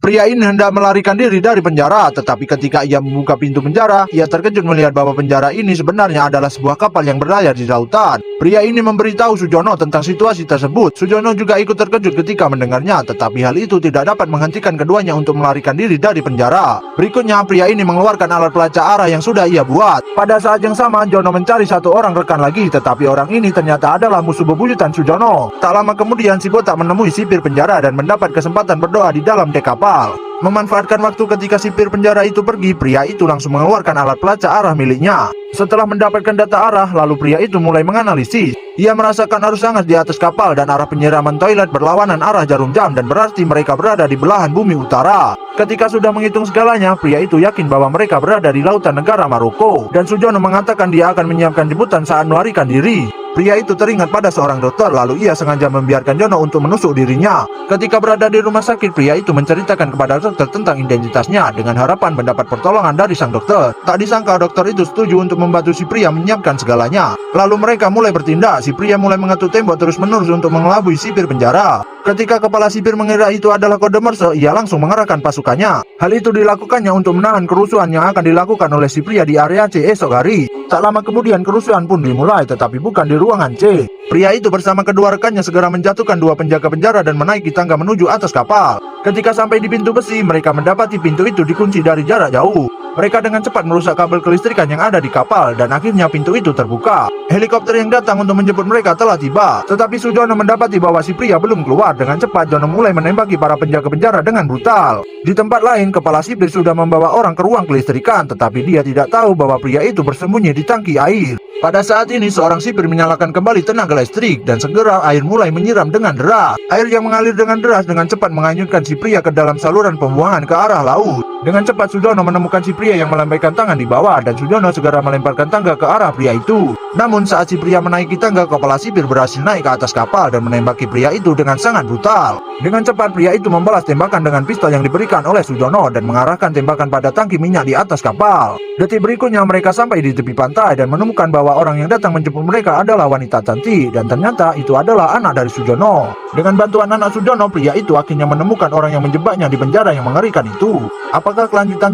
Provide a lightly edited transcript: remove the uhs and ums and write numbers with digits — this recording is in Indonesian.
Pria ini hendak melarikan diri dari penjara, tetapi ketika ia membuka pintu penjara, ia terkejut melihat bahwa penjara ini sebenarnya adalah sebuah kapal yang berlayar di lautan. Pria ini memberitahu Sujono tentang situasi tersebut. Sujono juga ikut terkejut ketika mendengarnya, tetapi hal itu tidak dapat menghentikan keduanya untuk melarikan diri dari penjara. Berikutnya, pria ini mengeluarkan alat pelacak arah yang sudah ia buat. Pada saat yang sama, Jono mencari satu orang rekan lagi, tetapi orang ini ternyata adalah musuh bebuyutan Sujono. Tak lama kemudian, si botak menemui sipir penjara dan mendapat kesempatan berdoa di dalam dek kapal. Memanfaatkan waktu ketika sipir penjara itu pergi, pria itu langsung mengeluarkan alat pelacak arah miliknya. Setelah mendapatkan data arah, lalu pria itu mulai menganalisis. Ia merasakan arus hangat di atas kapal dan arah penyiraman toilet berlawanan arah jarum jam, dan berarti mereka berada di belahan bumi utara. Ketika sudah menghitung segalanya, pria itu yakin bahwa mereka berada di lautan negara Maroko. Dan Sujono mengatakan dia akan menyiapkan jemputan saat melarikan diri. Pria itu teringat pada seorang dokter, lalu ia sengaja membiarkan Jono untuk menusuk dirinya. Ketika berada di rumah sakit, pria itu menceritakan kepada dokter tentang identitasnya dengan harapan mendapat pertolongan dari sang dokter. Tak disangka dokter itu setuju untuk membantu si pria menyiapkan segalanya. Lalu mereka mulai bertindak. Si pria mulai mengetuk tembok terus-menerus untuk mengelabui sipir penjara. Ketika kepala sipir mengira itu adalah kode Morse, ia langsung mengerahkan pasukannya. Hal itu dilakukannya untuk menahan kerusuhan yang akan dilakukan oleh si pria di area C esok hari. Tak lama kemudian kerusuhan pun dimulai, tetapi bukan di ruangan C. Pria itu bersama kedua rekannya segera menjatuhkan dua penjaga penjara dan menaiki tangga menuju atas kapal. Ketika sampai di pintu besi, mereka mendapati pintu itu dikunci dari jarak jauh. Mereka dengan cepat merusak kabel kelistrikan yang ada di kapal, dan akhirnya pintu itu terbuka. Helikopter yang datang untuk menjemput mereka telah tiba, tetapi Sujono mendapati bahwa si pria belum keluar. Dengan cepat, Jono mulai menembaki para penjaga penjara dengan brutal. Di tempat lain, kepala sipir sudah membawa orang ke ruang kelistrikan, tetapi dia tidak tahu bahwa pria itu bersembunyi di tangki air. Pada saat ini, seorang sipir menyalakan kembali tenaga listrik, dan segera air mulai menyiram dengan deras. Air yang mengalir dengan deras dengan cepat menghanyutkan si pria ke dalam saluran pembuangan ke arah laut. Dengan cepat Sujono menemukan si pria yang melambaikan tangan di bawah, dan Sujono segera melemparkan tangga ke arah pria itu. Namun saat si pria menaiki tangga, kepala sipir berhasil naik ke atas kapal dan menembaki pria itu dengan sangat brutal. Dengan cepat pria itu membalas tembakan dengan pistol yang diberikan oleh Sujono dan mengarahkan tembakan pada tangki minyak di atas kapal. Detik berikutnya mereka sampai di tepi pantai dan menemukan bahwa orang yang datang menjemput mereka adalah wanita cantik, dan ternyata itu adalah anak dari Sujono. Dengan bantuan anak Sujono, pria itu akhirnya menemukan orang yang menjebaknya di penjara yang mengerikan itu. Apakah kelanjutan